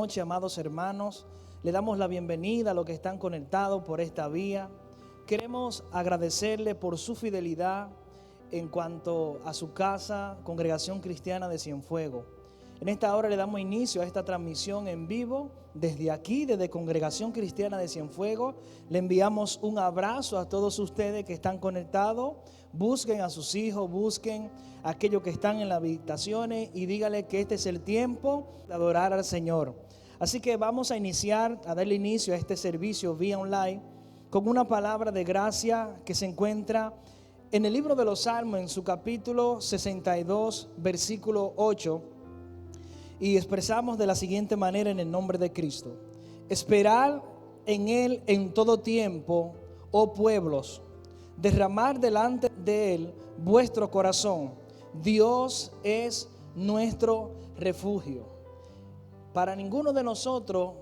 noche, amados hermanos. Le damos la bienvenida a los que están conectados por esta vía. Queremos agradecerle por su fidelidad en cuanto a su casa, Congregación Cristiana de Cienfuegos. En esta hora le damos inicio a esta transmisión en vivo desde aquí, desde Congregación Cristiana de Cienfuegos. Le enviamos un abrazo a todos ustedes que están conectados. Busquen a sus hijos, busquen a aquellos que están en las habitaciones y díganle que este es el tiempo de adorar al Señor. Así que vamos a iniciar, a darle inicio a este servicio vía online con una palabra de gracia que se encuentra en el libro de los Salmos, en su capítulo 62, versículo 8. Y expresamos de la siguiente manera en el nombre de Cristo: esperar en Él en todo tiempo, oh pueblos, derramar delante de Él vuestro corazón. Dios es nuestro refugio. Para ninguno de nosotros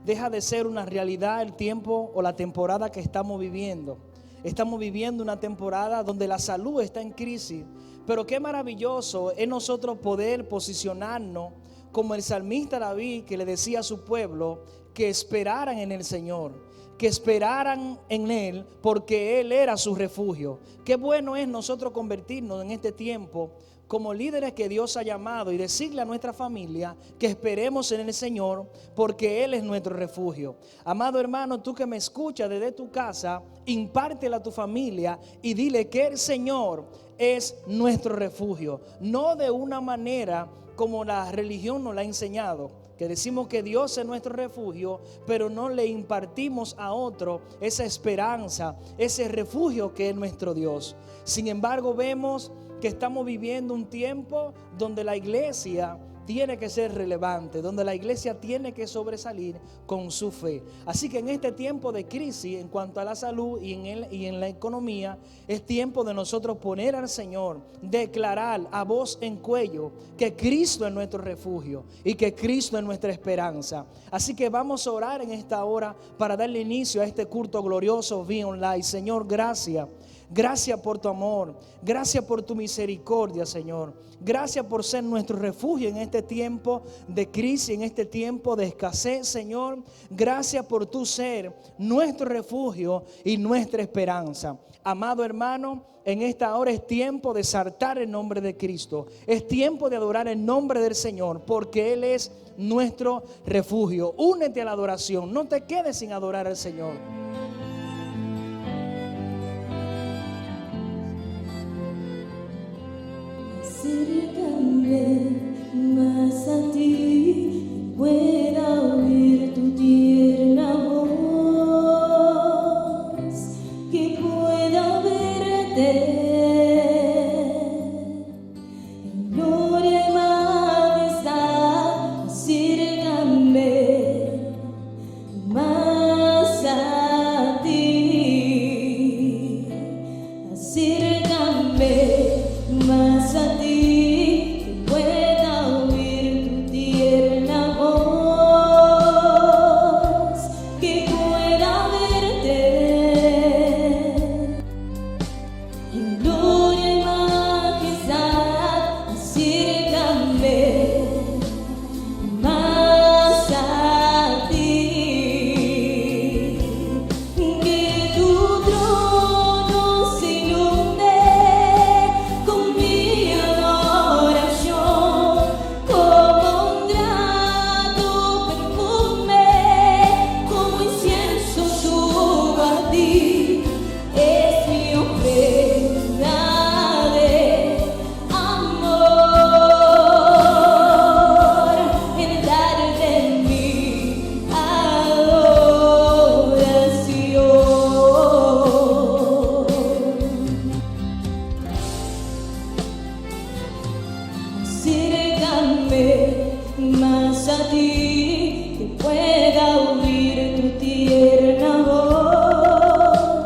deja de ser una realidad el tiempo o la temporada que estamos viviendo. Estamos viviendo una temporada donde la salud está en crisis, pero qué maravilloso es nosotros poder posicionarnos como el salmista David, que le decía a su pueblo que esperaran en el Señor, que esperaran en Él, porque Él era su refugio. Qué bueno es nosotros convertirnos en este tiempo como líderes que Dios ha llamado y decirle a nuestra familia que esperemos en el Señor, porque Él es nuestro refugio. Amado hermano, tú que me escuchas desde tu casa, impártela a tu familia y dile que el Señor es nuestro refugio. No de una manera como la religión nos la ha enseñado, que decimos que Dios es nuestro refugio, pero no le impartimos a otro esa esperanza, ese refugio que es nuestro Dios. Sin embargo, vemos que estamos viviendo un tiempo donde la iglesia tiene que ser relevante, donde la iglesia tiene que sobresalir con su fe. Así que en este tiempo de crisis en cuanto a la salud y en la economía, es tiempo de nosotros poner al Señor, declarar a voz en cuello que Cristo es nuestro refugio y que Cristo es nuestra esperanza. Así que vamos a orar en esta hora para darle inicio a este culto glorioso vía online. Señor, gracias. Gracias por tu amor, gracias por tu misericordia, Señor. Gracias por ser nuestro refugio en este tiempo de crisis, en este tiempo de escasez, Señor. Gracias por tu ser nuestro refugio y nuestra esperanza. Amado hermano, en esta hora es tiempo de exaltar el nombre de Cristo. Es tiempo de adorar el nombre del Señor, porque Él es nuestro refugio. Únete a la adoración, no te quedes sin adorar al Señor. Acércame más a ti, pueda oír tu tierna voz, que pueda verte en gloria y majestad. Acércame más a ti, acércame más a ti. Que pueda oír tu tierna voz.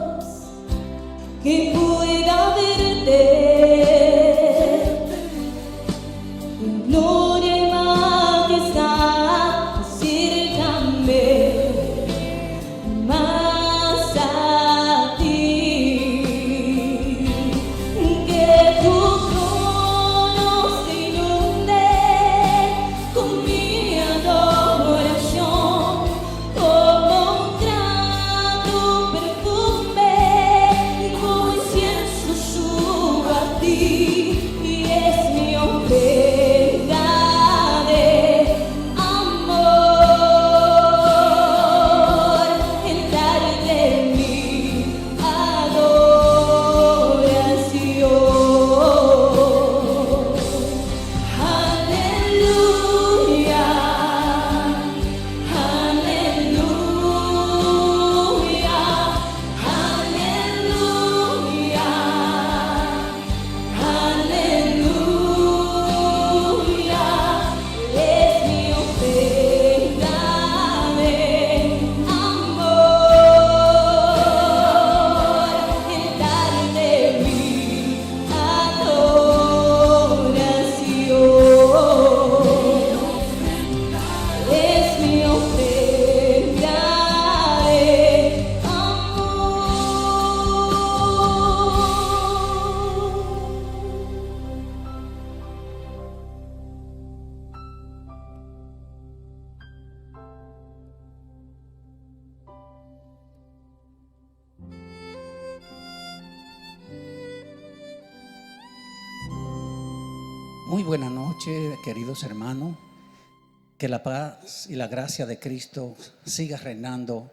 Muy buena noche, queridos hermanos. Que la paz y la gracia de Cristo siga reinando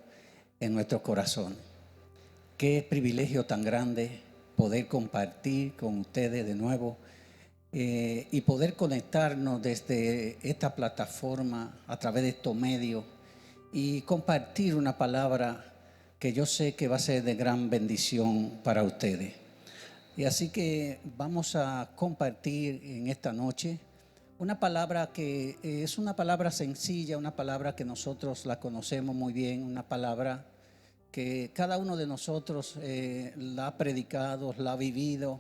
en nuestro corazón. Qué privilegio tan grande poder compartir con ustedes de nuevo y poder conectarnos desde esta plataforma a través de estos medios y compartir una palabra que yo sé que va a ser de gran bendición para ustedes. Y así que vamos a compartir en esta noche una palabra que es una palabra sencilla, una palabra que nosotros la conocemos muy bien, una palabra que cada uno de nosotros la ha predicado, la ha vivido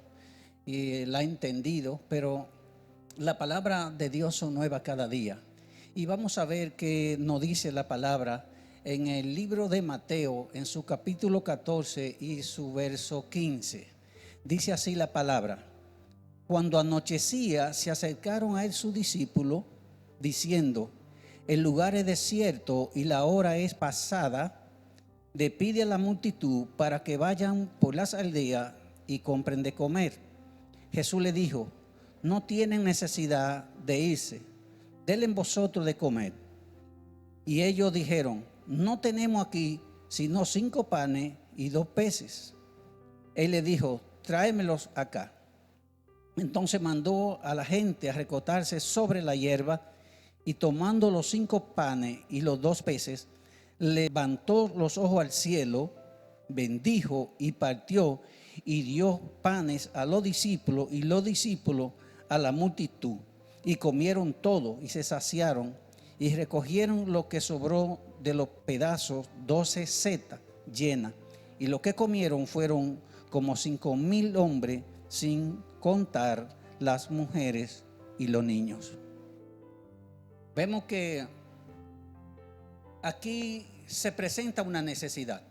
y la ha entendido, pero la palabra de Dios son nueva cada día. Y vamos a ver qué nos dice la palabra en el libro de Mateo, en su capítulo 14 y su verso 15. Dice así la palabra: cuando anochecía, se acercaron a él sus discípulos, diciendo: el lugar es desierto y la hora es pasada. Despide a la multitud para que vayan por las aldeas y compren de comer. Jesús le dijo: no tienen necesidad de irse, denle vosotros de comer. Y ellos dijeron: no tenemos aquí sino 5 panes y 2 peces. Él le dijo: tráemelos acá. Entonces mandó a la gente a recostarse sobre la hierba, y tomando los 5 panes y los 2 peces, levantó los ojos al cielo, bendijo y partió, y dio panes a los discípulos y los discípulos a la multitud. Y comieron todo y se saciaron, y recogieron lo que sobró de los pedazos, 12 setas llenas. Y lo que comieron fueron como 5,000 hombres, sin contar las mujeres y los niños. Vemos que aquí se presenta una necesidad.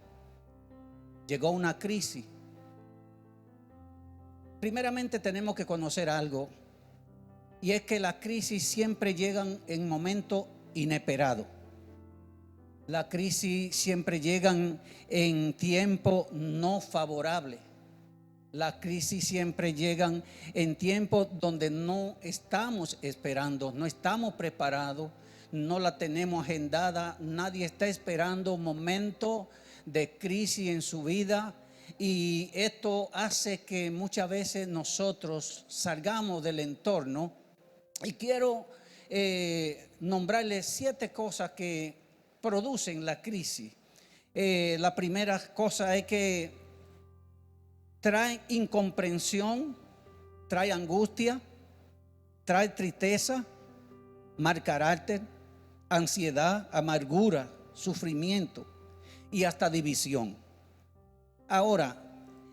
Llegó una crisis. Primeramente tenemos que conocer algo, y es que las crisis siempre llegan en momentos inesperados. Las crisis siempre llegan en tiempo no favorable. Las crisis siempre llegan en tiempos donde no estamos esperando, no estamos preparados, no la tenemos agendada. Nadie está esperando un momento de crisis en su vida, y esto hace que muchas veces nosotros salgamos del entorno. Y quiero nombrarles 7 cosas que producen la crisis. La primera cosa es que trae incomprensión, trae angustia, trae tristeza, mal carácter, ansiedad, amargura, sufrimiento y hasta división. Ahora,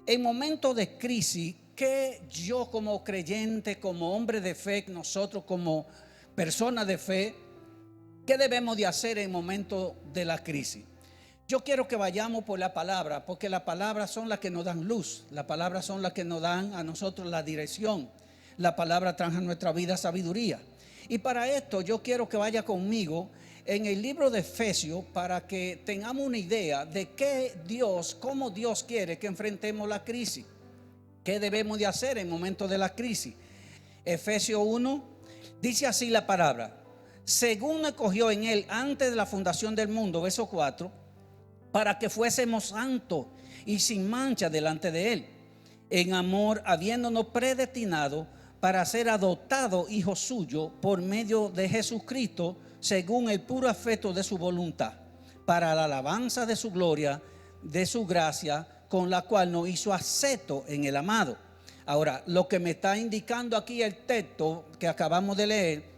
en momentos de crisis, ¿qué yo como creyente, como hombre de fe, nosotros como personas de fe, qué debemos de hacer en momentos de la crisis? Yo quiero que vayamos por la palabra, porque las palabras son las que nos dan luz, las palabras son las que nos dan a nosotros la dirección, la palabra trae a nuestra vida sabiduría. Y para esto yo quiero que vaya conmigo en el libro de Efesios, para que tengamos una idea de cómo Dios quiere que enfrentemos la crisis, qué debemos de hacer en momentos de la crisis. Efesios 1 dice así la palabra: según escogió en él antes de la fundación del mundo, verso 4, para que fuésemos santos y sin mancha delante de él, en amor, habiéndonos predestinado para ser adoptados hijos suyos por medio de Jesucristo, según el puro afecto de su voluntad, para la alabanza de su gloria, de su gracia, con la cual nos hizo acepto en el amado. Ahora, lo que me está indicando aquí el texto que acabamos de leer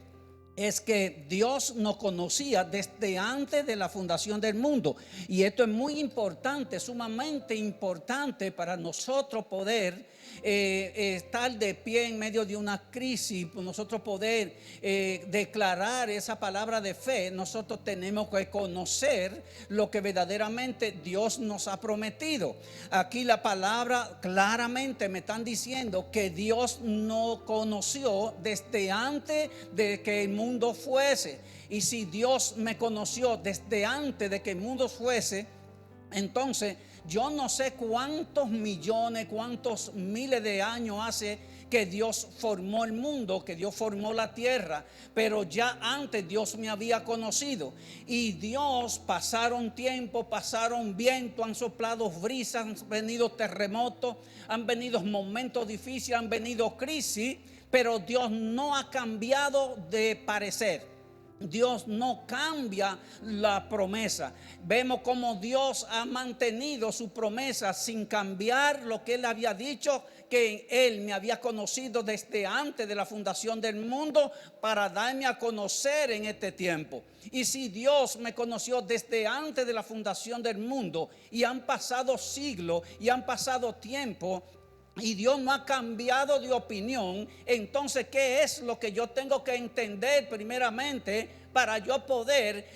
es que Dios nos conocía desde antes de la fundación del mundo. Y esto es muy importante, sumamente importante para nosotros poder estar de pie en medio de una crisis, nosotros poder declarar esa palabra de fe. Nosotros tenemos que conocer lo que verdaderamente Dios nos ha prometido. Aquí la palabra claramente me están diciendo que Dios no conoció desde antes de que el mundo fuese. Y si Dios me conoció desde antes de que el mundo fuese, entonces yo no sé cuántos millones, cuántos miles de años hace que Dios formó el mundo, que Dios formó la tierra, pero ya antes Dios me había conocido. Y Dios, pasaron tiempo, pasaron viento, han soplado brisas, han venido terremotos, han venido momentos difíciles, han venido crisis, pero Dios no ha cambiado de parecer. Dios no cambia la promesa. Vemos cómo Dios ha mantenido su promesa sin cambiar lo que Él había dicho, que Él me había conocido desde antes de la fundación del mundo para darme a conocer en este tiempo. Y si Dios me conoció desde antes de la fundación del mundo y han pasado siglos y han pasado tiempo, y Dios no ha cambiado de opinión, entonces ¿qué es lo que yo tengo que entender primeramente para yo poder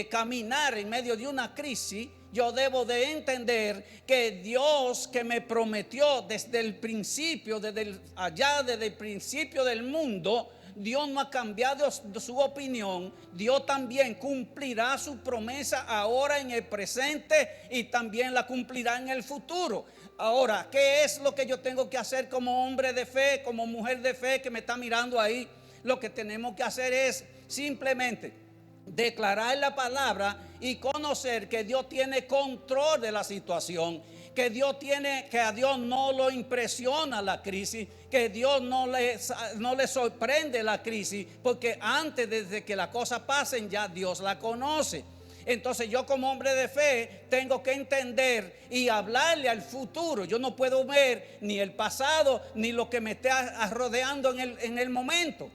caminar en medio de una crisis? Yo debo de entender que Dios, que me prometió desde el principio, desde el principio del mundo, Dios no ha cambiado su opinión. Dios también cumplirá su promesa ahora en el presente y también la cumplirá en el futuro. Ahora, ¿qué es lo que yo tengo que hacer como hombre de fe, como mujer de fe que me está mirando ahí? Lo que tenemos que hacer es simplemente declarar la palabra y conocer que Dios tiene control de la situación, que a Dios no lo impresiona la crisis, que Dios no le sorprende la crisis, porque antes de que las cosas pasen ya Dios la conoce. Entonces yo como hombre de fe tengo que entender y hablarle al futuro. Yo no puedo ver ni el pasado ni lo que me está rodeando en el momento.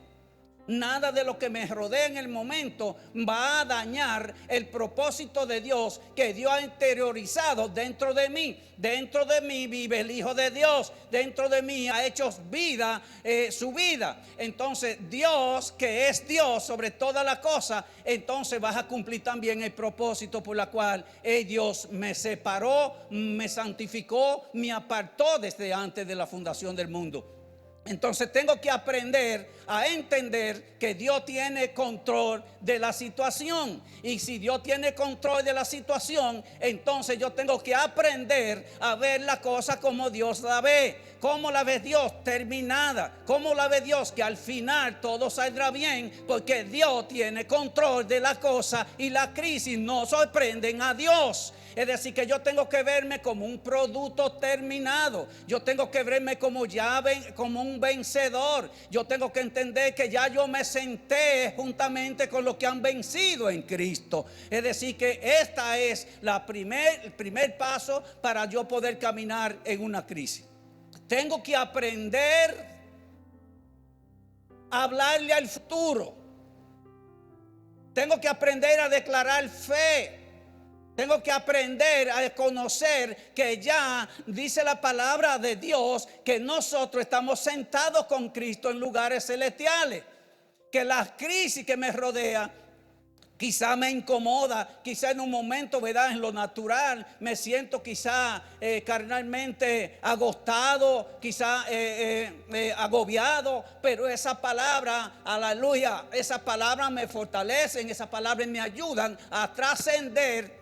Nada de lo que me rodea en el momento va a dañar el propósito de Dios que Dios ha interiorizado dentro de mí. Dentro de mí vive el Hijo de Dios. Dentro de mí ha hecho vida, su vida. Entonces Dios, que es Dios sobre todas las cosas, entonces vas a cumplir también el propósito por la cual Dios me separó, me santificó, me apartó desde antes de la fundación del mundo. Entonces tengo que aprender a entender que Dios tiene control de la situación. Y si Dios tiene control de la situación, entonces yo tengo que aprender a ver la cosa como Dios la ve. ¿Cómo la ve Dios? Terminada. ¿Cómo la ve Dios? Que al final todo saldrá bien, porque Dios tiene control de la cosa y la crisis no sorprenden a Dios. Es decir, que yo tengo que verme como un producto terminado. Yo tengo que verme como como un vencedor. Yo tengo que entender que ya yo me senté juntamente con los que han vencido en Cristo. Es decir, que esta es el primer paso para yo poder caminar en una crisis. Tengo que aprender a hablarle al futuro. Tengo que aprender a declarar fe. Tengo que aprender a conocer que ya dice la palabra de Dios que nosotros estamos sentados con Cristo en lugares celestiales. Que la crisis que me rodea quizá me incomoda, quizá en un momento, ¿verdad? En lo natural me siento quizá carnalmente agotado, quizá agobiado, pero esa palabra, aleluya, esa palabra me fortalecen, esas palabras me ayudan a trascender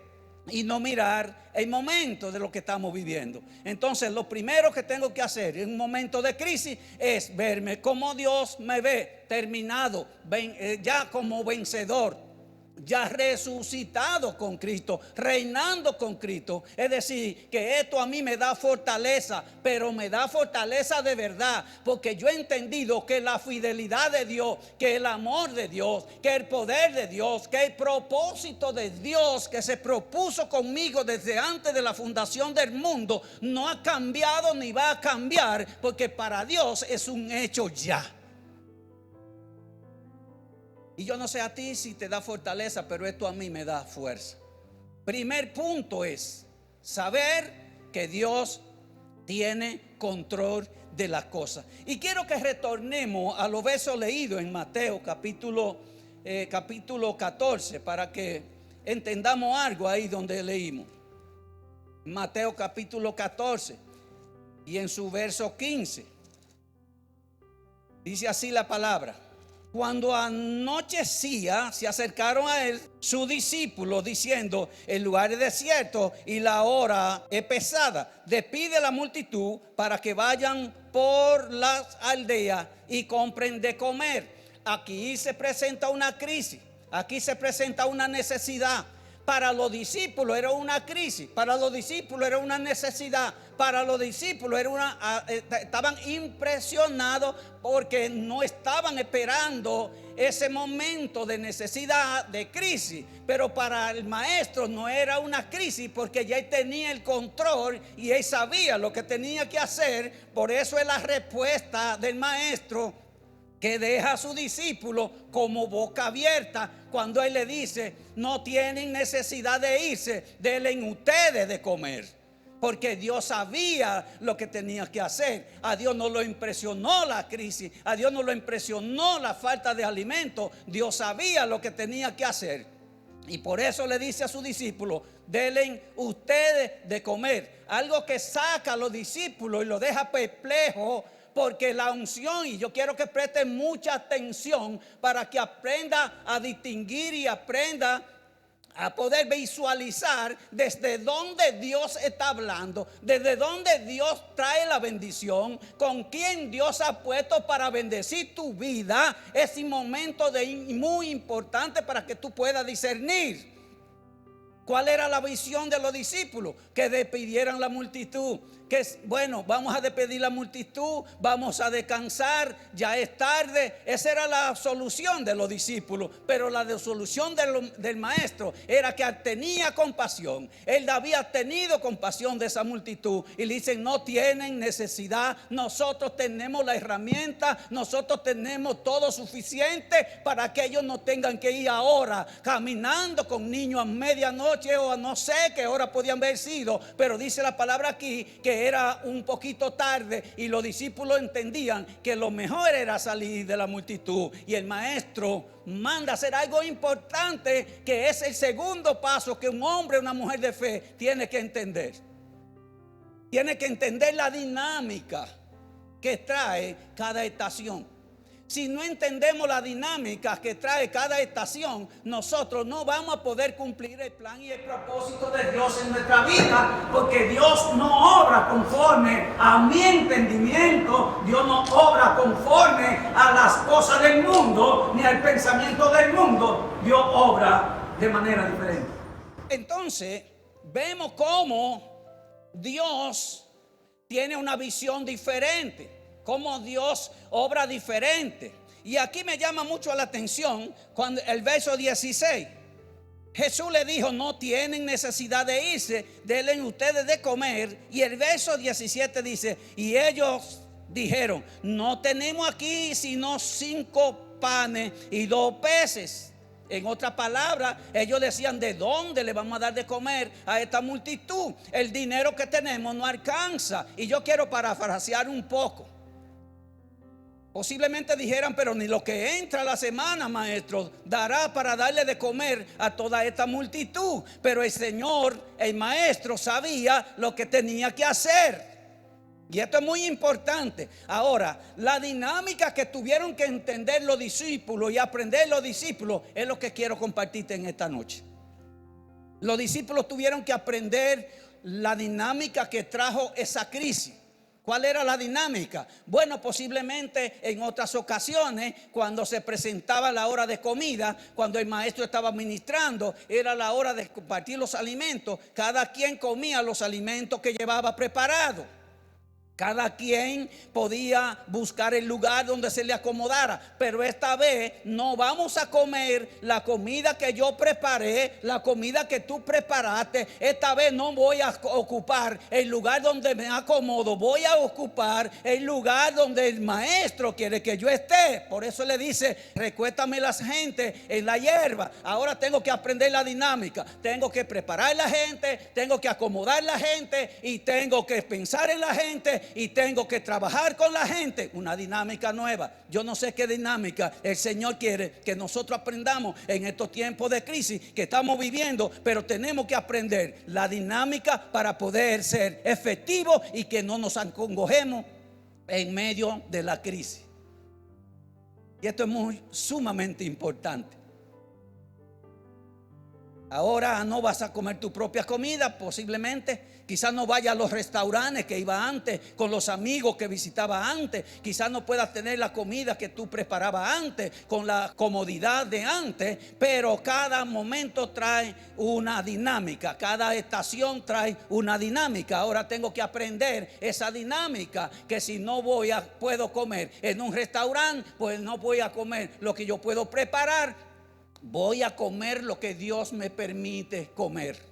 y no mirar el momento de lo que estamos viviendo. Entonces lo primero que tengo que hacer en un momento de crisis es verme como Dios me ve, terminado, ya como vencedor, ya resucitado con Cristo, reinando con Cristo. Es decir, que esto a mí me da fortaleza, pero me da fortaleza de verdad, porque yo he entendido que la fidelidad de Dios, que el amor de Dios, que el poder de Dios, que el propósito de Dios que se propuso conmigo desde antes de la fundación del mundo no ha cambiado ni va a cambiar, porque para Dios es un hecho ya. Y yo no sé a ti si te da fortaleza, pero esto a mí me da fuerza. Primer punto es saber que Dios tiene control de las cosas. Y quiero que retornemos a los versos leídos en Mateo capítulo 14 para que entendamos algo ahí donde leímos. Mateo capítulo 14 y en su verso 15 dice así la palabra: cuando anochecía, se acercaron a él sus discípulos diciendo: el lugar es desierto y la hora es pesada. Despide a la multitud para que vayan por las aldeas y compren de comer. Aquí se presenta una crisis, aquí se presenta una necesidad. Para los discípulos era una crisis, para los discípulos era una necesidad, para los discípulos era estaban impresionados porque no estaban esperando ese momento de necesidad, de crisis. Pero para el maestro no era una crisis porque ya él tenía el control y él sabía lo que tenía que hacer. Por eso es la respuesta del maestro, que deja a su discípulo como boca abierta cuando él le dice: no tienen necesidad de irse, denle ustedes de comer. Porque Dios sabía lo que tenía que hacer. A Dios no lo impresionó la crisis, a Dios no lo impresionó la falta de alimento. Dios sabía lo que tenía que hacer. Y por eso le dice a sus discípulos: denle ustedes de comer. Algo que saca a los discípulos y los deja perplejos. Porque la unción, y yo quiero que presten mucha atención para que aprenda a distinguir y aprenda a poder visualizar desde dónde Dios está hablando, desde dónde Dios trae la bendición, con quién Dios ha puesto para bendecir tu vida. Es un momento muy importante para que tú puedas discernir. ¿Cuál era la visión de los discípulos? Que despidieran la multitud. Que bueno, vamos a despedir la multitud, vamos a descansar, ya es tarde. Esa era la solución de los discípulos. Pero la solución del maestro era que tenía compasión. Él había tenido compasión de esa multitud. Y le dicen: no tienen necesidad, nosotros tenemos la herramienta, nosotros tenemos todo suficiente para que ellos no tengan que ir ahora caminando con niños a medianoche o a no sé qué hora podían haber sido. Pero dice la palabra aquí que era un poquito tarde y los discípulos entendían que lo mejor era salir de la multitud. Y el maestro manda hacer algo importante, que es el segundo paso que un hombre o una mujer de fe tiene que entender. Tiene que entender la dinámica que trae cada estación. Si no entendemos la dinámica que trae cada estación, nosotros no vamos a poder cumplir el plan y el propósito de Dios en nuestra vida, porque Dios no obra conforme a mi entendimiento. Dios no obra conforme a las cosas del mundo ni al pensamiento del mundo. Dios obra de manera diferente. Entonces vemos cómo Dios tiene una visión diferente, cómo Dios obra diferente. Y aquí me llama mucho la atención cuando el verso 16, Jesús le dijo: no tienen necesidad de irse, denle ustedes de comer. Y el verso 17 dice: y ellos dijeron: no tenemos aquí sino 5 panes y 2 peces. En otras palabras, ellos decían: ¿de dónde le vamos a dar de comer a esta multitud? El dinero que tenemos no alcanza. Y yo quiero parafrasear un poco. Posiblemente dijeran: pero ni lo que entra a la semana, maestro, dará para darle de comer a toda esta multitud. Pero el Señor, el maestro, sabía lo que tenía que hacer. Y esto es muy importante. Ahora, la dinámica que tuvieron que entender los discípulos y aprender los discípulos es lo que quiero compartirte en esta noche. Los discípulos tuvieron que aprender la dinámica que trajo esa crisis. ¿Cuál era la dinámica? Bueno, posiblemente en otras ocasiones, cuando se presentaba la hora de comida, cuando el maestro estaba ministrando, era la hora de compartir los alimentos. Cada quien comía los alimentos que llevaba preparados. Cada quien podía buscar el lugar donde se le acomodara. Pero esta vez no vamos a comer la comida que yo preparé, la comida que tú preparaste. Esta vez no voy a ocupar el lugar donde me acomodo. Voy a ocupar el lugar donde el maestro quiere que yo esté. Por eso le dice: recuéstame la gente en la hierba. Ahora tengo que aprender la dinámica. Tengo que preparar la gente, tengo que acomodar la gente y tengo que pensar en la gente. Y tengo que trabajar con la gente. Una dinámica nueva. Yo no sé qué dinámica el Señor quiere que nosotros aprendamos en estos tiempos de crisis que estamos viviendo. Pero tenemos que aprender la dinámica para poder ser efectivos y que no nos acongojemos en medio de la crisis. Y esto es sumamente importante. Ahora no vas a comer tu propia comida, posiblemente. Quizás no vayas a los restaurantes que iba antes, con los amigos que visitaba antes. Quizás no puedas tener la comida que tú preparabas antes, con la comodidad de antes. Pero cada momento trae una dinámica. Cada estación trae una dinámica. Ahora tengo que aprender esa dinámica. Que si no puedo comer en un restaurante, pues no voy a comer lo que yo puedo preparar. Voy a comer lo que Dios me permite comer.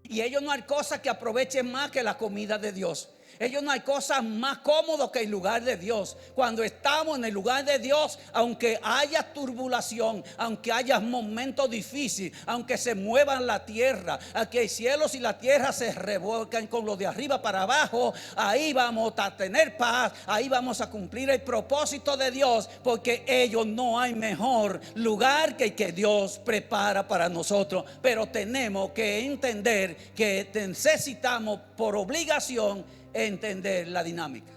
Y ellos no hay cosa que aprovechen más que la comida de Dios. Ellos no hay cosas más cómodas que el lugar de Dios. Cuando estamos en el lugar de Dios, aunque haya turbulación, aunque haya momentos difíciles, aunque se muevan la tierra, aunque el cielo y la tierra se revuelcan con lo de arriba para abajo, ahí vamos a tener paz, ahí vamos a cumplir el propósito de Dios, porque ellos no hay mejor lugar que el que Dios prepara para nosotros. Pero tenemos que entender que necesitamos por obligación entender la dinámica.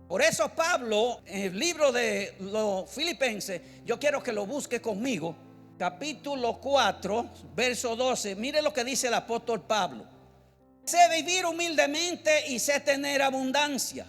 Por eso Pablo, en el libro de los Filipenses, yo quiero que lo busque conmigo, capítulo 4, verso 12. Mire lo que dice el apóstol Pablo: sé vivir humildemente y sé tener abundancia.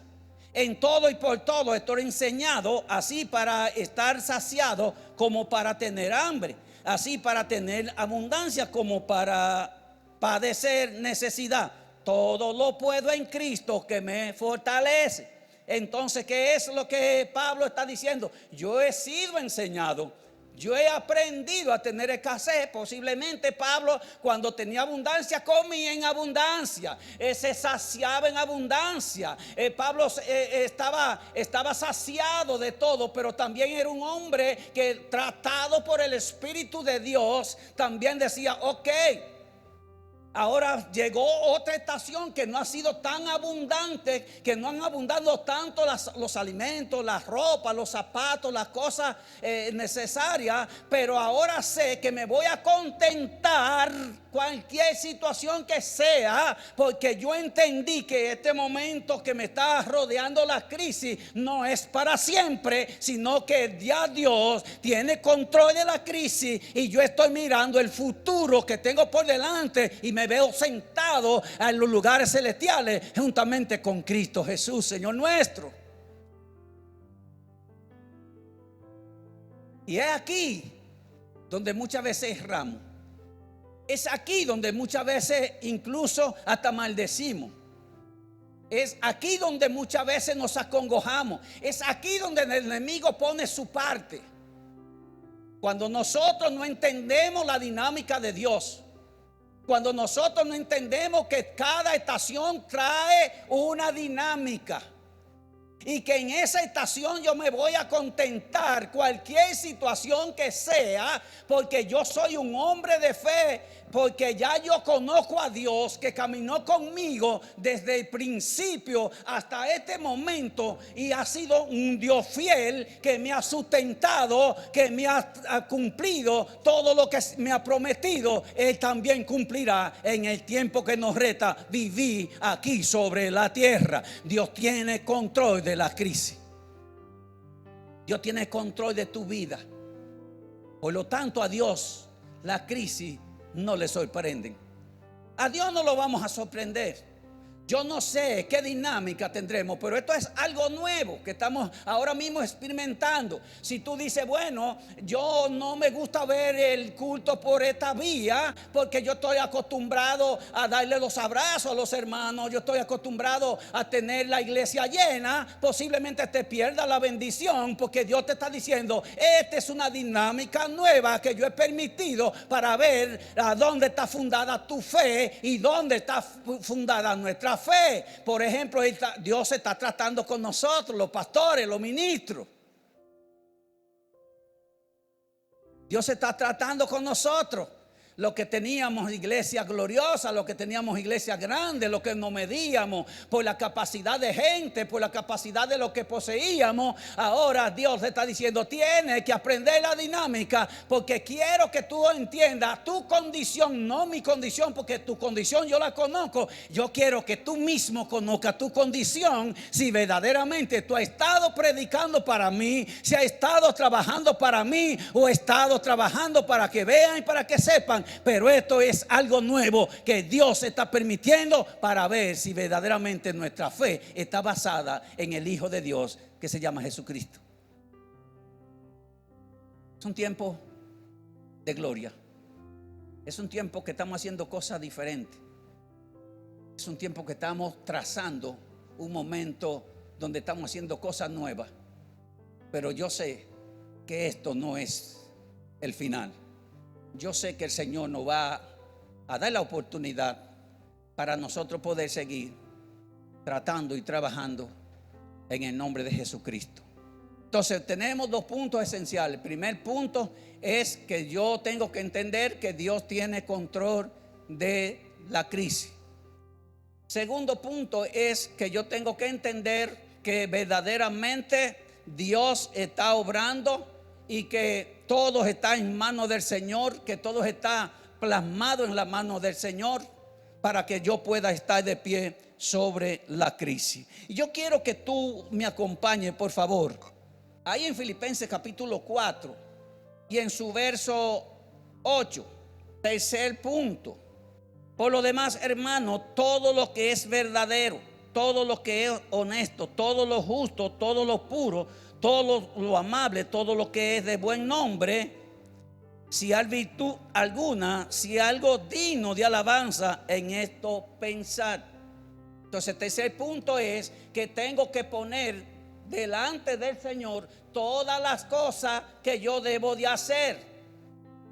En todo y por todo estoy enseñado, así para estar saciado como para tener hambre, así para tener abundancia como para padecer necesidad. Todo lo puedo en Cristo que me fortalece. Entonces, ¿qué es lo que Pablo está diciendo? Yo he sido enseñado, yo he aprendido a tener escasez. Posiblemente Pablo, cuando tenía abundancia, comía en abundancia, se saciaba en abundancia. Pablo estaba saciado de todo, pero también era un hombre que, tratado por el Espíritu de Dios, también decía: ok, ahora llegó otra estación que no ha sido tan abundante, que no han abundado tanto los alimentos, la ropa, los zapatos, las cosas necesarias. Pero ahora sé que me voy a contentar cualquier situación que sea, porque yo entendí que este momento que me está rodeando la crisis no es para siempre, sino que ya Dios tiene control de la crisis y yo estoy mirando el futuro que tengo por delante y me veo sentado en los lugares celestiales juntamente con Cristo Jesús, Señor nuestro. Y es aquí donde muchas veces erramos. Es aquí donde muchas veces incluso hasta maldecimos. Es aquí donde muchas veces nos acongojamos. Es aquí donde el enemigo pone su parte. Cuando nosotros no entendemos la dinámica de Dios. Cuando nosotros no entendemos que cada estación trae una dinámica. Y que en esa estación yo me voy a contentar cualquier situación que sea, porque yo soy un hombre de fe, porque ya yo conozco a Dios que caminó conmigo desde el principio hasta este momento y ha sido un Dios fiel que me ha sustentado, que me ha cumplido todo lo que me ha prometido. Él también cumplirá en el tiempo que nos reta vivir aquí sobre la tierra. Dios tiene control de la crisis. Dios tiene control de tu vida. Por lo tanto, a Dios la crisis no le sorprenden. A Dios no lo vamos a sorprender. Yo no sé qué dinámica tendremos, pero esto es algo nuevo que estamos ahora mismo experimentando. Si tú dices: bueno, yo no me gusta ver el culto por esta vía, porque yo estoy acostumbrado a darle los abrazos a los hermanos, yo estoy acostumbrado a tener la iglesia llena, posiblemente te pierdas la bendición, porque Dios te está diciendo: esta es una dinámica nueva que yo he permitido para ver a dónde está fundada tu fe y dónde está fundada nuestra fe. Por ejemplo, Dios se está tratando con nosotros, los pastores, los ministros. Dios se está tratando con nosotros. Lo que teníamos iglesias gloriosas, lo que teníamos iglesias grandes, lo que nos medíamos por la capacidad de gente, por la capacidad de lo que poseíamos. Ahora Dios está diciendo: tienes que aprender la dinámica, porque quiero que tú entiendas tu condición, no mi condición, porque tu condición yo la conozco. Yo quiero que tú mismo conozcas tu condición, si verdaderamente tú has estado predicando para mí, si has estado trabajando para mí, o has estado trabajando para que vean y para que sepan. Pero esto es algo nuevo que Dios está permitiendo para ver si verdaderamente nuestra fe está basada en el Hijo de Dios, que se llama Jesucristo. Es un tiempo de gloria. Es un tiempo que estamos haciendo cosas diferentes. Es un tiempo que estamos trazando un momento donde estamos haciendo cosas nuevas. Pero yo sé que esto no es el final. Yo sé que el Señor nos va a dar la oportunidad para nosotros poder seguir tratando y trabajando en el nombre de Jesucristo. Entonces tenemos dos puntos esenciales. El primer punto es que yo tengo que entender que Dios tiene control de la crisis. Segundo punto es que yo tengo que entender que verdaderamente Dios está obrando y que todo está en manos del Señor, que todo está plasmado en la mano del Señor para que yo pueda estar de pie sobre la crisis. Y yo quiero que tú me acompañes, por favor, ahí en Filipenses capítulo 4 y en su verso 8, tercer punto. Por lo demás, hermano, todo lo que es verdadero, todo lo que es honesto, todo lo justo, todo lo puro, todo lo amable, todo lo que es de buen nombre, si hay virtud alguna, si hay algo digno de alabanza, en esto pensar. Entonces el tercer punto es que tengo que poner delante del Señor todas las cosas que yo debo de hacer.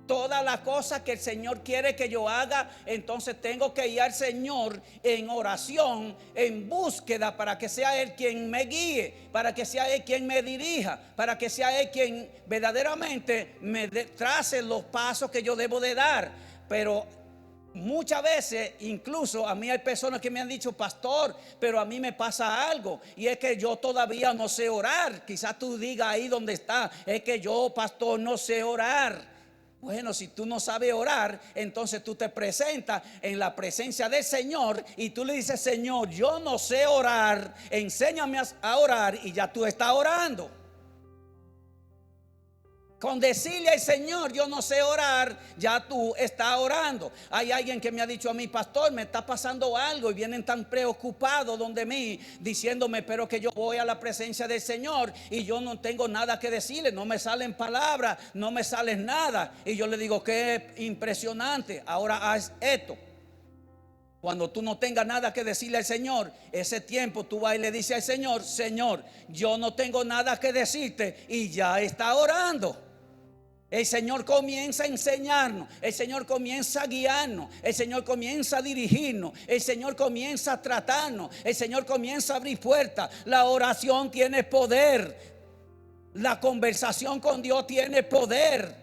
Todas las cosas que el Señor quiere que yo haga, entonces tengo que ir al Señor en oración, en búsqueda, para que sea Él quien me guíe, para que sea Él quien me dirija, para que sea Él quien verdaderamente me trace los pasos que yo debo de dar. Pero muchas veces, incluso a mí hay personas que me han dicho: pastor, pero a mí me pasa algo, y es que yo todavía no sé orar. Quizás tú digas ahí donde está: es que yo, pastor, no sé orar. Bueno, si tú no sabes orar, entonces tú te presentas en la presencia del Señor y tú le dices: Señor, yo no sé orar, enséñame a orar, y ya tú estás orando. Con decirle al Señor: yo no sé orar, ya tú estás orando. Hay alguien que me ha dicho a mí: pastor, me está pasando algo, y vienen tan preocupados donde mí, diciéndome: pero que yo voy a la presencia del Señor y yo no tengo nada que decirle, no me salen palabras, no me sale nada. Y yo le digo: qué impresionante. Ahora haz esto. Cuando tú no tengas nada que decirle al Señor, ese tiempo tú vas y le dices al Señor: Señor, yo no tengo nada que decirte, y ya está orando. El Señor comienza a enseñarnos, el Señor comienza a guiarnos, el Señor comienza a dirigirnos, el Señor comienza a tratarnos, el Señor comienza a abrir puertas. La oración tiene poder, la conversación con Dios tiene poder.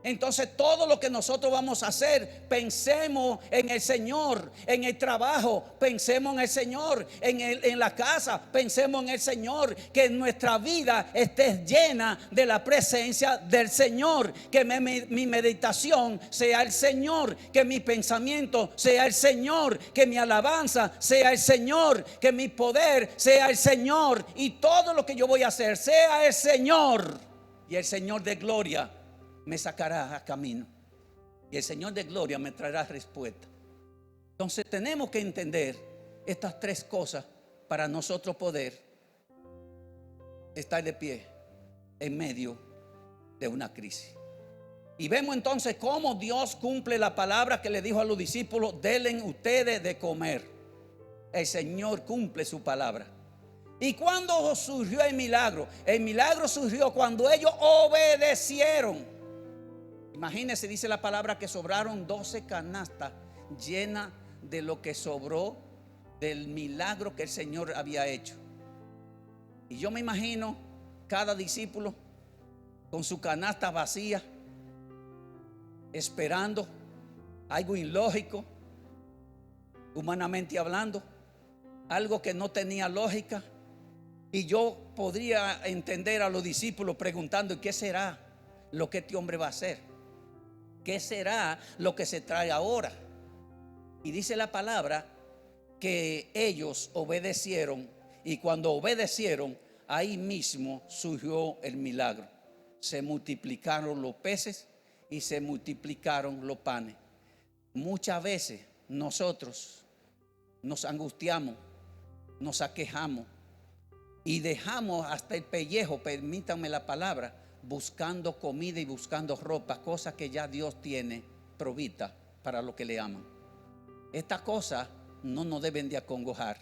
Entonces todo lo que nosotros vamos a hacer, pensemos en el Señor. En el trabajo, pensemos en el Señor. En la casa, pensemos en el Señor. Que nuestra vida esté llena de la presencia del Señor. Que mi meditación sea el Señor. Que mi pensamiento sea el Señor. Que mi alabanza sea el Señor. Que mi poder sea el Señor. Y todo lo que yo voy a hacer sea el Señor. Y el Señor de gloria me sacará a camino, y el Señor de gloria me traerá respuesta. Entonces tenemos que entender estas tres cosas para nosotros poder estar de pie en medio de una crisis. Y vemos entonces cómo Dios cumple la palabra que le dijo a los discípulos: denle ustedes de comer. El Señor cumple su palabra. ¿Y cuándo surgió el milagro? El milagro surgió cuando ellos obedecieron. Imagínense, dice la palabra que sobraron 12 canastas llenas de lo que sobró del milagro que el Señor había hecho. Y yo me imagino cada discípulo con su canasta vacía, esperando algo ilógico, humanamente hablando, algo que no tenía lógica. Y yo podría entender a los discípulos preguntando: ¿qué será lo que este hombre va a hacer? ¿Qué será lo que se trae ahora? Y dice la palabra que ellos obedecieron, y cuando obedecieron, ahí mismo surgió el milagro. Se multiplicaron los peces y se multiplicaron los panes. Muchas veces nosotros nos angustiamos, nos aquejamos y dejamos hasta el pellejo, permítanme la palabra, buscando comida y buscando ropa, cosas que ya Dios tiene provista para los que le aman. Estas cosas no nos deben de acongojar.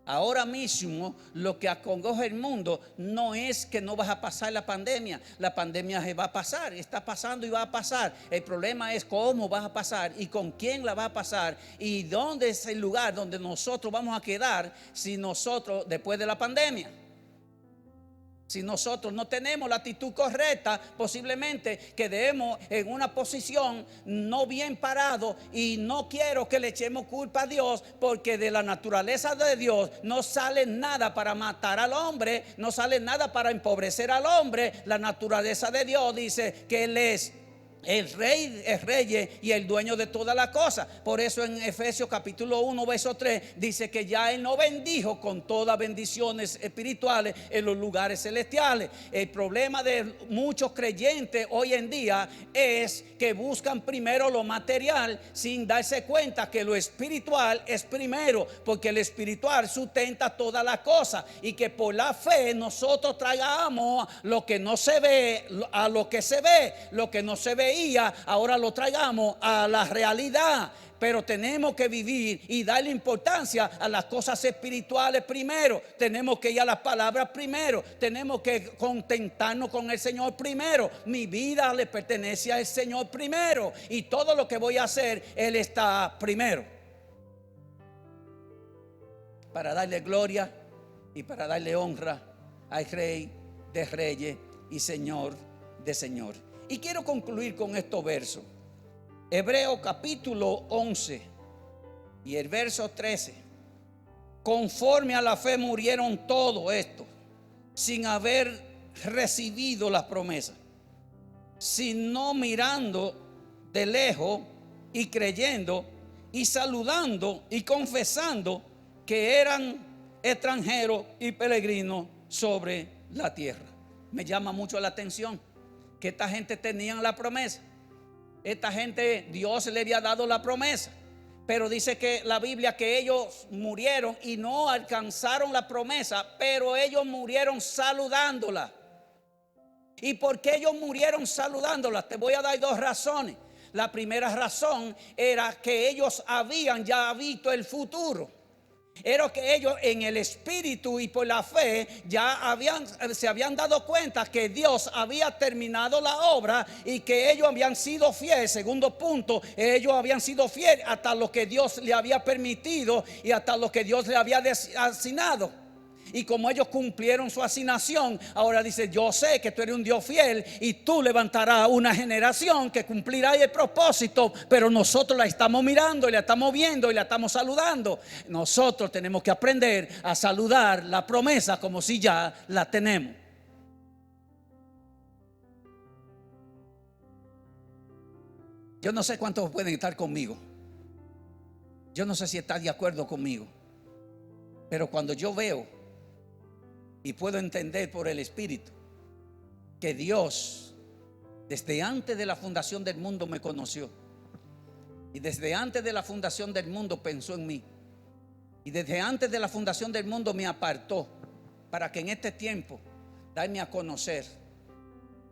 Ahora mismo lo que acongoja el mundo no es que no vas a pasar la pandemia. La pandemia se va a pasar, está pasando y va a pasar. El problema es cómo vas a pasar y con quién la va a pasar y dónde es el lugar donde nosotros vamos a quedar si nosotros, después de la pandemia, si nosotros no tenemos la actitud correcta, posiblemente quedemos en una posición no bien parado. Y no quiero que le echemos culpa a Dios, porque de la naturaleza de Dios no sale nada para matar al hombre, no sale nada para empobrecer al hombre. La naturaleza de Dios dice que Él es el rey, el rey y el dueño de todas las cosas. Por eso en Efesios capítulo 1 verso 3 dice que ya Él nos bendijo con todas bendiciones espirituales en los lugares celestiales. El problema de muchos creyentes hoy en día es que buscan primero lo material sin darse cuenta que lo espiritual es primero, porque el espiritual sustenta todas las cosas, y que por la fe nosotros traigamos lo que no se ve a lo que se ve, lo que no se ve ahora lo traigamos a la realidad. Pero tenemos que vivir y darle importancia a las cosas espirituales primero. Tenemos que ir a las palabras primero. Tenemos que contentarnos con el Señor primero. Mi vida le pertenece al Señor primero, y todo lo que voy a hacer, Él está primero, para darle gloria y para darle honra al Rey de Reyes y Señor de Señores. Y quiero concluir con estos versos. Hebreos capítulo 11 y el verso 13. Conforme a la fe murieron todos estos, sin haber recibido las promesas, sino mirando de lejos y creyendo y saludando y confesando que eran extranjeros y peregrinos sobre la tierra. Me llama mucho la atención que esta gente tenían la promesa. Esta gente, Dios le había dado la promesa, pero dice que la Biblia que ellos murieron y no alcanzaron la promesa, pero ellos murieron saludándola. ¿Y por qué ellos murieron saludándola? Te voy a dar dos razones. La primera razón era que ellos habían ya visto el futuro. Era que ellos en el espíritu y por la fe ya se habían dado cuenta que Dios había terminado la obra y que ellos habían sido fieles. Segundo punto, ellos habían sido fieles hasta lo que Dios le había permitido y hasta lo que Dios le había asignado. Y como ellos cumplieron su asignación, ahora dice: yo sé que tú eres un Dios fiel y tú levantarás una generación que cumplirá el propósito. Pero nosotros la estamos mirando y la estamos viendo y la estamos saludando. Nosotros tenemos que aprender a saludar la promesa como si ya la tenemos. Yo no sé cuántos pueden estar conmigo. Yo no sé si están de acuerdo conmigo. Pero cuando yo veo y puedo entender por el Espíritu que Dios desde antes de la fundación del mundo me conoció, y desde antes de la fundación del mundo pensó en mí, y desde antes de la fundación del mundo me apartó para que en este tiempo darme a conocer,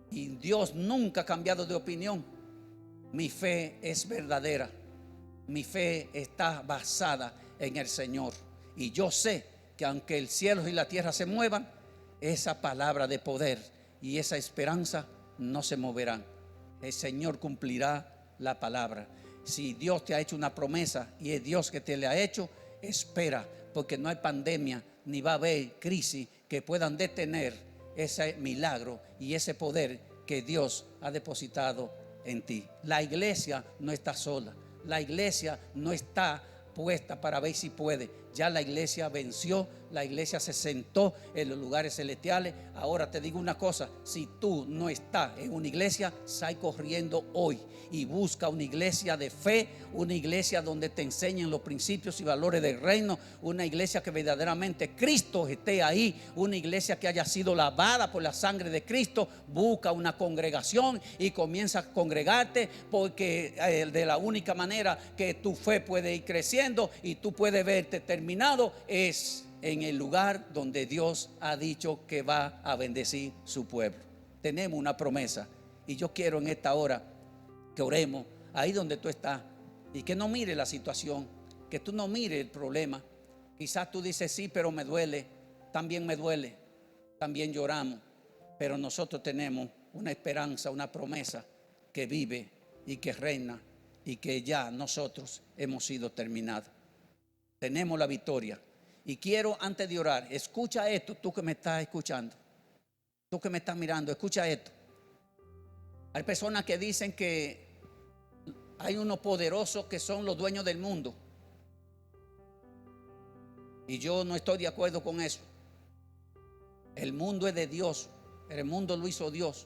y Dios nunca ha cambiado de opinión. Mi fe es verdadera, mi fe está basada en el Señor, y yo sé que aunque el cielo y la tierra se muevan, esa palabra de poder y esa esperanza no se moverán. El Señor cumplirá la palabra. Si Dios te ha hecho una promesa y es Dios que te la ha hecho, espera, porque no hay pandemia ni va a haber crisis que puedan detener ese milagro y ese poder que Dios ha depositado en ti. La iglesia no está sola. La iglesia no está puesta para ver si puede. Ya la iglesia venció, la iglesia se sentó en los lugares celestiales. Ahora te digo una cosa: si tú no estás en una iglesia, sal corriendo hoy y busca una iglesia de fe, una iglesia donde te enseñen los principios y valores del reino, una iglesia que verdaderamente Cristo esté ahí, una iglesia que haya sido lavada por la sangre de Cristo. Busca una congregación y comienza a congregarte, porque de la única manera que tu fe puede ir creciendo y tú puedes verte terminado es en el lugar donde Dios ha dicho que va a bendecir su pueblo. Tenemos una promesa y yo quiero en esta hora que oremos ahí donde tú estás y que no mire la situación, que tú no mires el problema. Quizás tú dices: sí, pero me duele, también lloramos, pero nosotros tenemos una esperanza, una promesa que vive y que reina y que ya nosotros hemos sido terminados. Tenemos la victoria. Y quiero, antes de orar, escucha esto, tú que me estás escuchando, tú que me estás mirando, escucha esto. Hay personas que dicen que hay unos poderosos que son los dueños del mundo, y yo no estoy de acuerdo con eso. El mundo es de Dios, el mundo lo hizo Dios.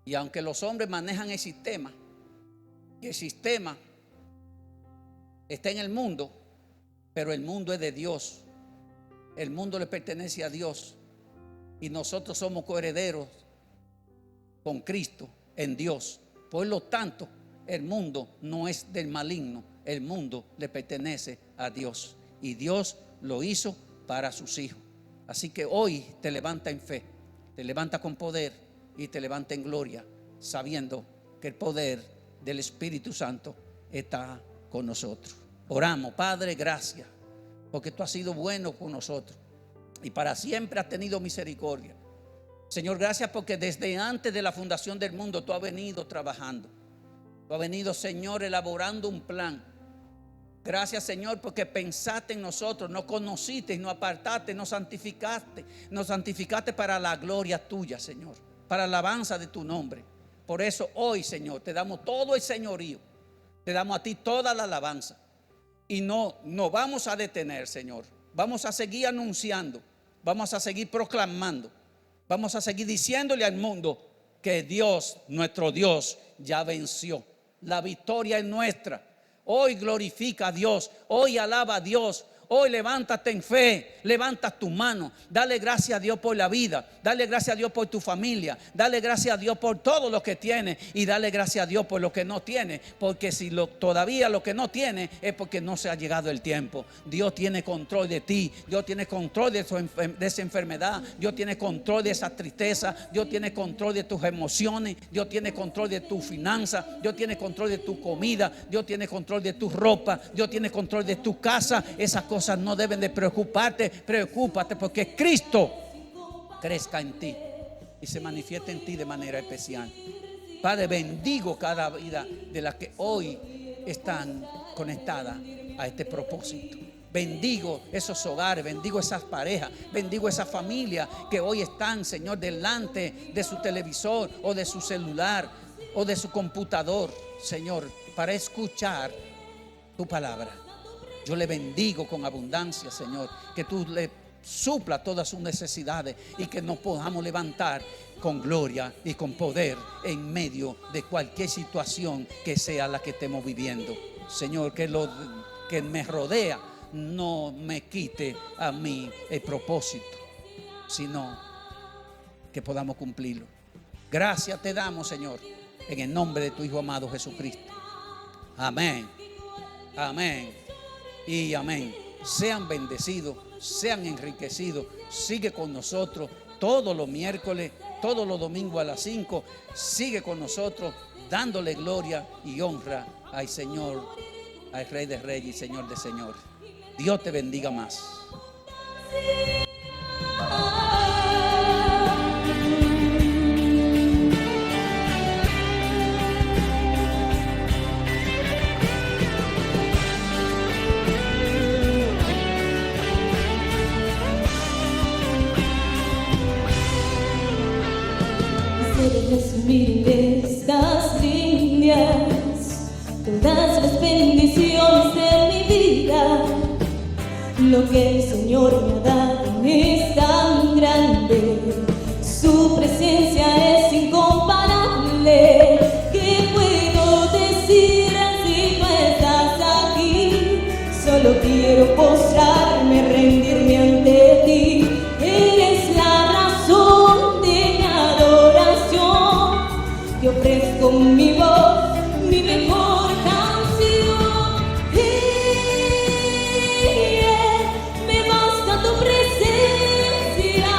Y aunque los hombres manejan el sistema, y el sistema está en el mundo, pero el mundo es de Dios. El mundo le pertenece a Dios y nosotros somos coherederos con Cristo en Dios. Por lo tanto, el mundo no es del maligno, el mundo le pertenece a Dios y Dios lo hizo para sus hijos. Así que hoy te levanta en fe, te levanta con poder y te levanta en gloria, sabiendo que el poder del Espíritu Santo está con nosotros. Oramos: Padre, gracias, porque tú has sido bueno con nosotros y para siempre has tenido misericordia. Señor, gracias porque desde antes de la fundación del mundo tú has venido trabajando. Tú has venido, Señor, elaborando un plan. Gracias, Señor, porque pensaste en nosotros, nos conociste, nos apartaste, nos santificaste para la gloria tuya, Señor, para la alabanza de tu nombre. Por eso hoy, Señor, te damos todo el señorío, te damos a ti toda la alabanza. Y no vamos a detener, Señor. Vamos a seguir anunciando, vamos a seguir proclamando, vamos a seguir diciéndole al mundo que Dios, nuestro Dios, ya venció. La victoria es nuestra. Hoy glorifica a Dios, hoy alaba a Dios. Hoy levántate en fe, levanta tu mano, dale gracias a Dios por la vida, dale gracias a Dios por tu familia, dale gracias a Dios por todo lo que tiene y dale gracias a Dios por lo que no tiene, porque si todavía lo que no tiene es porque no se ha llegado el tiempo. Dios tiene control de ti, Dios tiene control de esa enfermedad, Dios tiene control de esa tristeza, Dios tiene control de tus emociones, Dios tiene control de tu finanza, Dios tiene control de tu comida, Dios tiene control de tu ropa, Dios tiene control de tu casa. Esas cosas no deben de preocuparte. Preocúpate porque Cristo crezca en ti y se manifiesta en ti de manera especial. Padre, bendigo cada vida de las que hoy están conectadas a este propósito. Bendigo esos hogares, bendigo esas parejas, bendigo esas familias que hoy están, Señor, delante de su televisor o de su celular o de su computador, Señor, para escuchar tu palabra. Yo le bendigo con abundancia, Señor, que tú le supla todas sus necesidades y que nos podamos levantar con gloria y con poder en medio de cualquier situación que sea la que estemos viviendo. Señor, que lo que me rodea no me quite a mí el propósito, sino que podamos cumplirlo. Gracias te damos, Señor, en el nombre de tu Hijo amado Jesucristo. Amén, amén y amén. Sean bendecidos, sean enriquecidos. Sigue con nosotros todos los miércoles, todos los domingos a las 5. Sigue con nosotros dándole gloria y honra al Señor, al Rey de Reyes y Señor de Señores. Dios te bendiga más. Resumir estas líneas todas las bendiciones de mi vida. Lo que el Señor me ha dado es tan grande, su presencia es incomparable. ¿Qué puedo decir si no estás aquí? Solo quiero postrarme, rendirme ante ti. Eres la razón de mi adoración. Te ofrezco mi voz, mi mejor canción. Me basta tu presencia,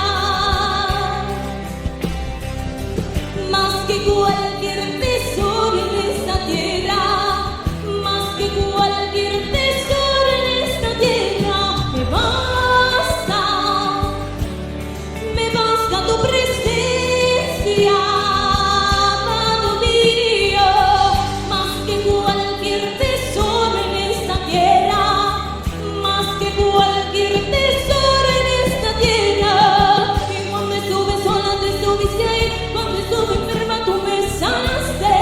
más que cualquier tesoro en esta tierra, más que cualquier tesoro en esta tierra. Me basta tu presencia, amado mío, más que cualquier tesoro en esta tierra, más que cualquier tesoro en esta tierra. Y cuando estuve sola tú estuviste ahí, cuando estuve enferma tú me sanaste,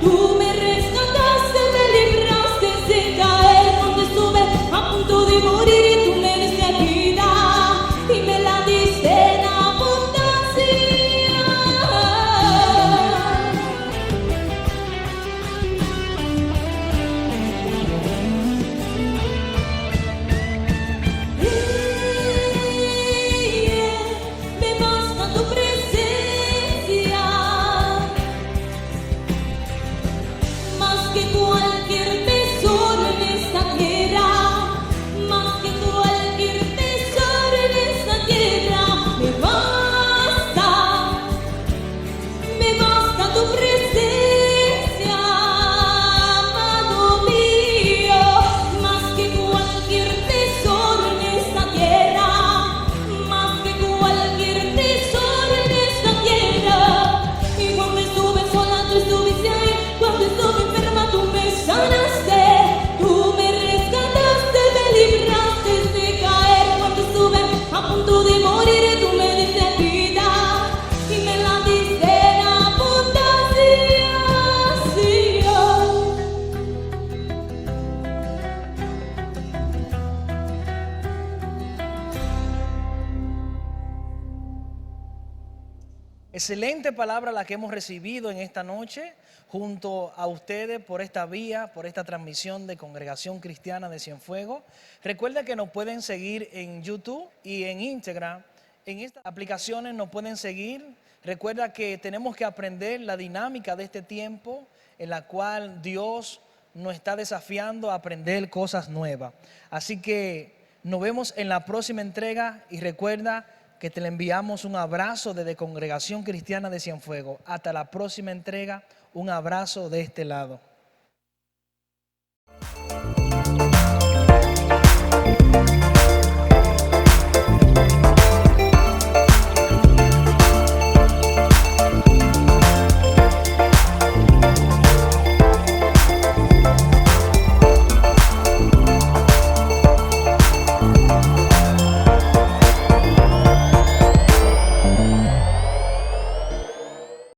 tú me rescataste, me libraste de caer. Cuando estuve a punto de morir tú me diste vida y me la diste en abundancia. Me basta tu presencia, más que cualquier tesoro en esta tierra, más que cualquier tesoro en esta tierra. Me basta tu presencia, amado mío, más que cualquier tesoro en esta tierra, más que cualquier tesoro en esta tierra. Y cuando estuve sola tú estuviste ahí, cuando estuve enferma tú me sanaste, tú me rescataste, me libraste de caer. Cuando estuve a punto de morir tú me diste vida y me la diste en abundancia. Excelente palabra la que hemos recibido en esta noche junto a ustedes por esta vía, por esta transmisión de Congregación Cristiana de Cienfuegos. Recuerda que nos pueden seguir en YouTube y en Instagram. En estas aplicaciones nos pueden seguir. Recuerda que tenemos que aprender la dinámica de este tiempo en la cual Dios nos está desafiando a aprender cosas nuevas. Así que nos vemos en la próxima entrega y recuerda que te le enviamos un abrazo desde Congregación Cristiana de Cienfuegos. Hasta la próxima entrega, un abrazo de este lado.